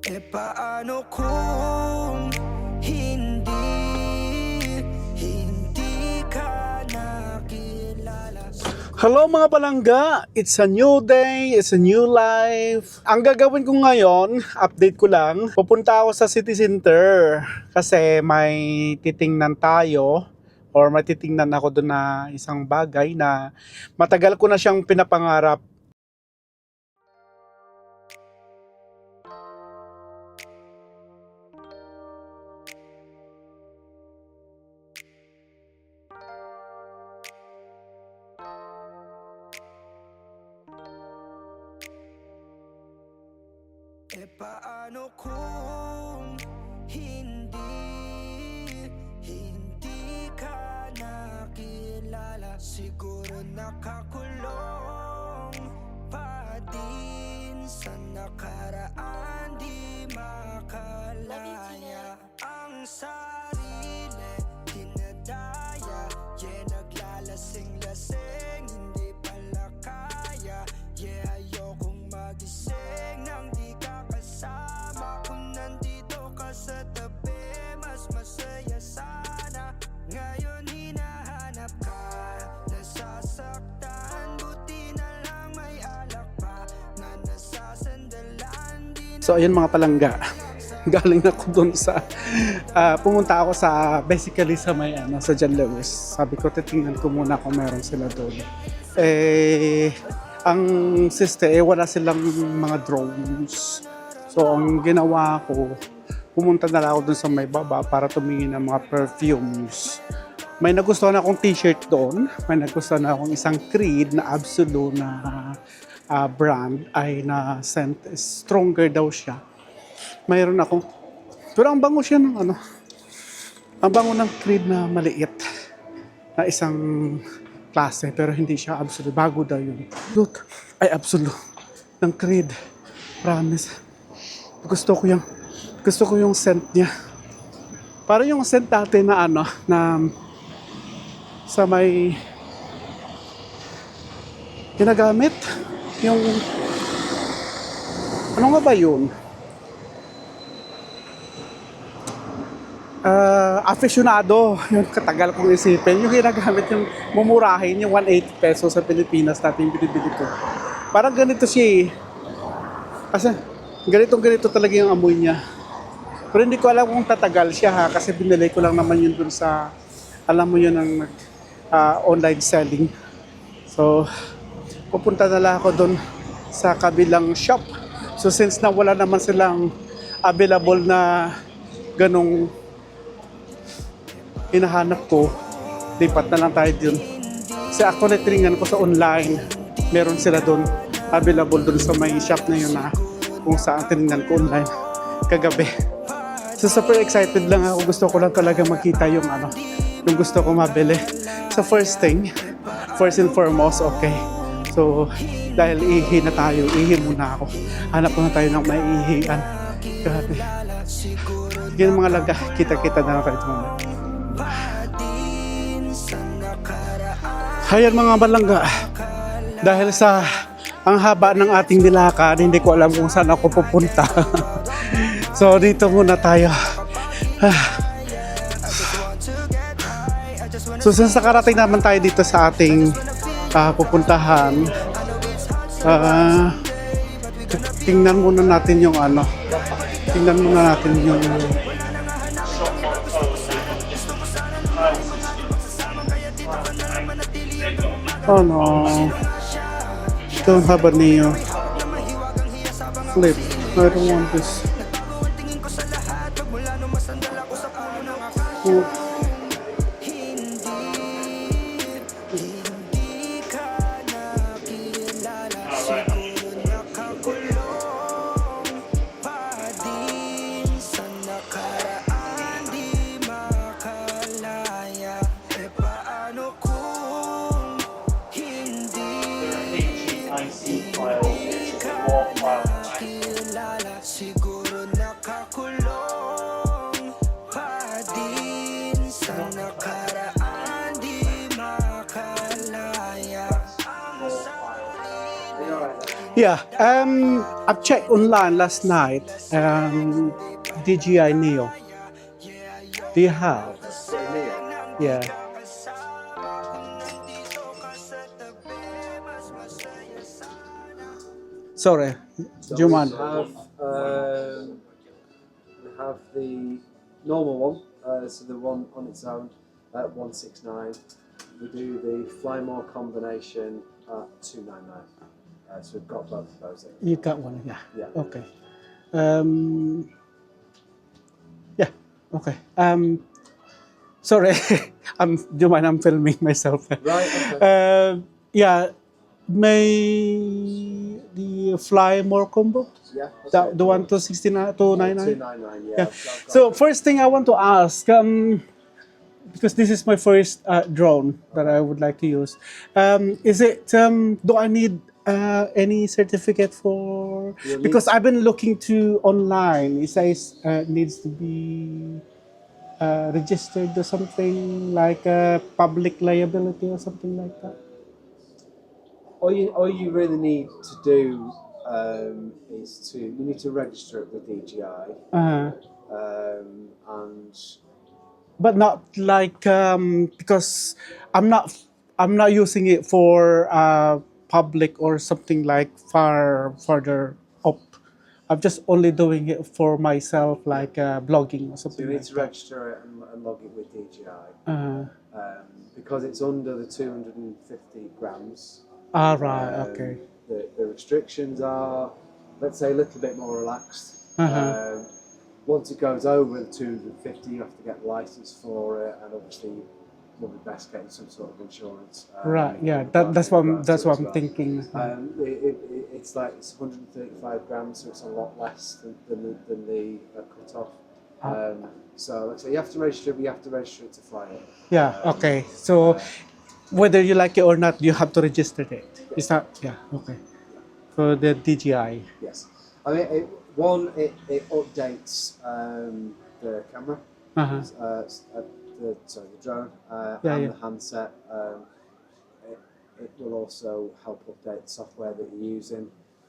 Paano kung hindi ka nakilala? Hello mga palangga! It's a new day, it's a new life. Ang gagawin ko ngayon, update ko lang, pupunta ako sa city center kasi may titingnan tayo or may titingnan ako doon na isang bagay na matagal ko na siyang pinapangarap. Paano kung hindi ka nakilala? Siguro nakakulong pa din sa nakaraan, di makalaya ang sarili, dinadaya, naglalasing-lasing, hindi pala kaya, ayokong magising nang di ka kasama. Kung nandito ka sa tabi, mas masaya sana. Ngayon hinahanap ka, nasasaktan, buti na lang may alak pa na nasasandalan. So ayun mga palangga, galing ako doon sa pumunta ako sa basically sa may sa John Lewis. Sabi ko titingnan ko muna kung meron sila doon. Ang sister wala silang mga drones. So ang ginawa ko, pumunta na lang ako doon sa may baba para tumingin ng mga perfumes. May nagustuhan akong t-shirt doon, may nagustuhan akong isang Creed na Absolute na brand ay na scent, stronger daw siya. Mayroon ako, pero ang bango siya ng ang bango ng Creed na maliit na isang klase, pero hindi siya Absolute. Bago daw yun. Look, ay Absolute ng Creed. Promise. Gusto ko yung scent niya. Parang yung scent dati na na sa may ginagamit. Yung, ano nga ba yun? Aficionado, yung katagal kong isipin, yung ginagamit yung mumurahin, yung 180 pesos sa Pilipinas natin binibili ko. Parang ganito siya eh. Kasi ganito talaga yung amoy niya. Pero hindi ko alam kung tatagal siya ha, kasi binili ko lang naman yun dun sa, alam mo yun ang online selling. So, pupunta na lang ako dun sa kabilang shop. So since na wala naman silang available na ganong hinahanap ko, lipat na lang tayo dun. Kasi actually tinignan ko sa online, meron sila dun available dun sa may shop na yun na kung saan tinignan ko online kagabi. So super excited lang ako, gusto ko lang talaga makita yung yung gusto ko mabili. So first and foremost, okay. So dahil ihi na tayo, ihi muna ako. Hanap muna tayo ng maiihian. Grabe. Yan mga laga, kita-kita na lang tayo muna. Ayan mga balangga, dahil sa ang haba ng ating nilakad, hindi ko alam kung saan ako pupunta. So dito muna tayo. So since nakarating naman tayo dito sa ating pupuntahan, tingnan muna natin yung oh no, don't have a Neo flip. I don't want this. Oh. Siguro nakakulong pa din Yeah, I've checked online last night. DJI Neo. Do you have? Yeah. Sorry, do you mind? We have the normal one, so the one on its own at 169. We do the Flymore combination at 299. So we've got both of those. You got one, yeah. Yeah. Okay. Yeah. Okay. Sorry, do you mind? I'm filming myself. Right. Okay. Yeah. May the fly more combo? Yeah. The one to 69 to 99? 299. Yeah. Yeah. So first thing I want to ask, because this is my first drone that I would like to use, is it? Do I need any certificate for? You'll need Because to- I've been looking to online. It says needs to be registered or something like public liability or something like that. all you really need to do is you need to register it with DJI, and But not like because I'm not using it for public or something like further up. I'm just only doing it for myself, like blogging or so something you need like to that. register it and log it with DJI. Uh, Because it's under the 250 grams. right, um, okay. The restrictions are, let's say, a little bit more relaxed. Once it goes over the 250, you have to get a license for it, and obviously, you'll be best getting some sort of insurance. Right, yeah, in that's what regards that's to it what as I'm well. thinking. It's like it's 135 grams, so it's a lot less than the cut-off. So you have to register. We have to register it to fly it. Yeah, okay. So whether you like it or not, you have to register it. Is that, yeah, okay. For the DJI. Yes, I mean it updates the camera, the drone, Yeah, and yeah. the handset. It will also help update the software that you're using.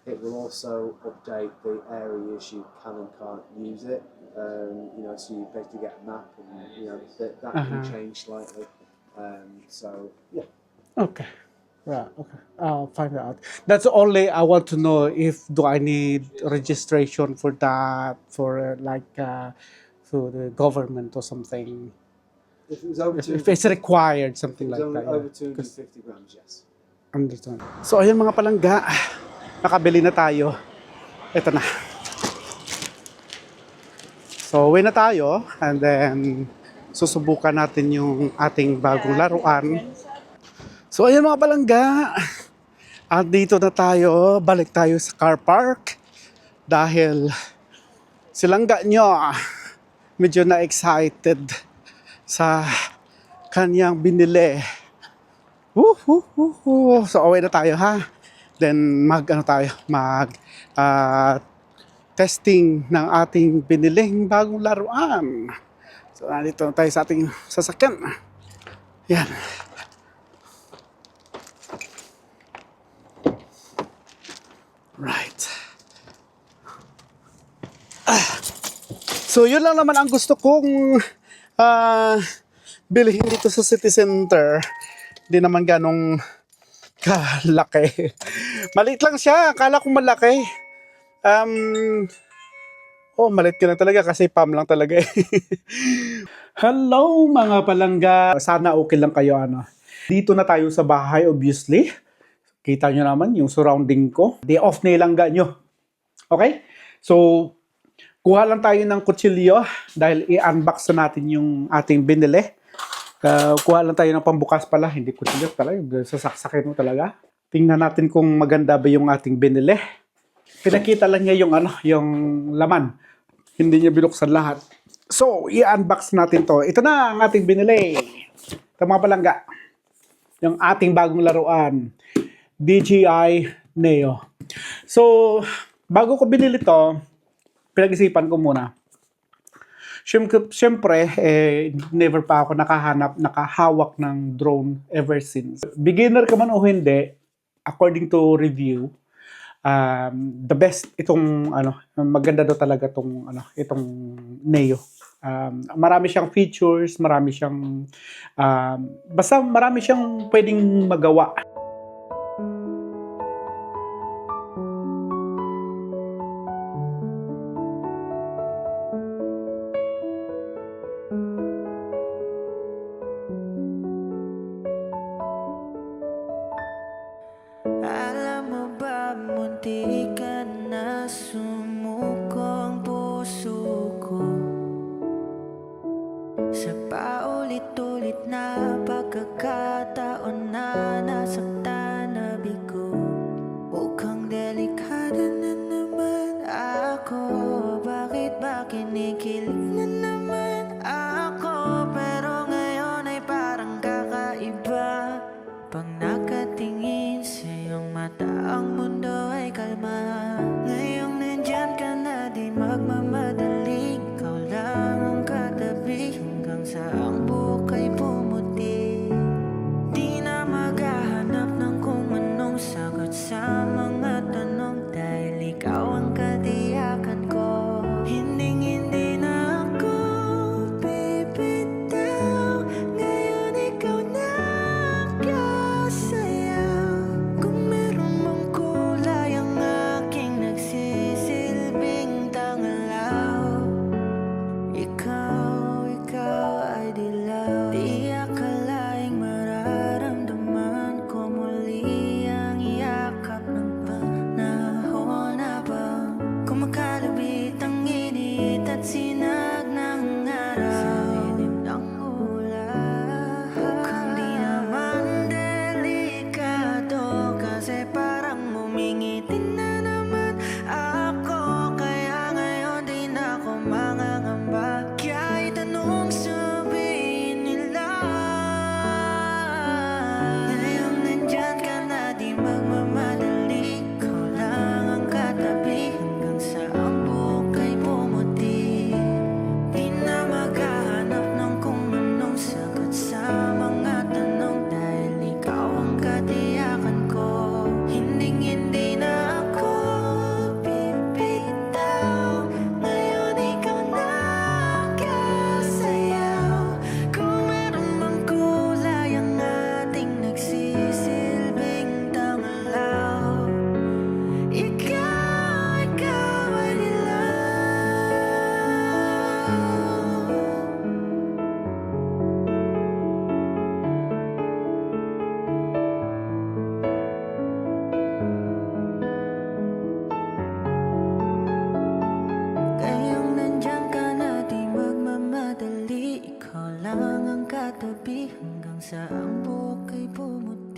It will also update the areas you can and can't use it. So you basically get a map, and that can change slightly. So yeah. Okay. Right, okay. I'll find out. That's only I want to know if do I need registration for that for for the government or something. If it was over If it's required, something like that. over Yeah. 250 grams, yes. Understand. So ayun mga palangga, nakabili na tayo. Ito na. So uwi na tayo and then susubukan natin yung ating bagong laruan. So ayun mga palangga, at dito na tayo, balik tayo sa car park dahil silangga nyo medyo na-excited sa kanyang binili. So away na tayo ha. Then mag testing ng ating biniling bagong laruan. So nandito tayo sa ating sasakyan. Yan. Right. So yun lang naman ang gusto kong bilhin dito sa city center. Hindi naman ganong kalaki. Maliit lang siya. Akala ko malaki. Maliit ka na talaga kasi pam lang talaga eh. Hello mga palangga. Sana okay lang kayo Dito na tayo sa bahay obviously. Kita nyo naman yung surrounding ko. Day off na ilangga nyo. Okay? So, kuha lang tayo ng kutsilyo dahil i-unbox na natin yung ating binili. Kuha lang tayo ng pambukas pala. Hindi kutsilyo talaga. Sasaksakin mo talaga. Tingnan natin kung maganda ba yung ating binili. Pinakita lang niya yung yung laman. Hindi niya binuksan lahat. So, i-unbox natin to. Ito na ang ating binili. Ito mga palangga. Yung ating bagong laruan. DJI Neo. So, bago ko binili to, pinag-isipan ko muna. Siyempre, never pa ako nakahawak ng drone ever since. Beginner ka man o hindi, according to review, the best itong maganda daw talaga itong Neo. Marami siyang features, marami siyang basta marami siyang pwedeng magawa. Alam mo ba, munti ka na sumuko ang puso ko sa paulit-ulit na pagkakataon na nasaktan na bigo. Mukhang delikado na naman ako. Bakit ba kinikilig na naman ako? Pero ngayon ay parang kakaiba. Pag nakatingin sa iyong mata, ang mundo ay kalma. Ngayong nandyan ka na, di magmamadali. Ikaw lang ang katabi hanggang sa ang buhok ay pumuti. Di na maghahanap ng kung anong sagot sa mga tanong, dahil ikaw ang katiyakan ko. Hindi na ako bibitaw. Ngayon ikaw na kasayaw. Kung meron mang kulay ang aking nagsisilbing tangalaw, ikaw ay dilaw. Di akalaing mararamdaman ko muli ang yakap ng panahon habang kumakalabit ang init at sinag ng araw sa lilim ng ulan. Mukhang di naman delikado, kasi parang umingiti na naman ako. Kaya ngayon di na ako mangangamba, kahit anong sabihin nila. Ngayong nandyan ka na, di magmamadali. Ikaw lang ang katabi hanggang sa ang buhok ay pumuti. Di na maghahanap ng kung anong sagot sa mga tanong, dahil ikaw ang katiyakan ko. Hindi na ako bibitaw. Ngayon ikaw na kasayaw. Kung meron mang kulay ang ating nagsisilbing tangalaw, ikaw ay dilaw. Ngayong nandyan ka na, di magmamadali. Ikaw lang ang katabi hanggang sa ang buhok ay pumuti.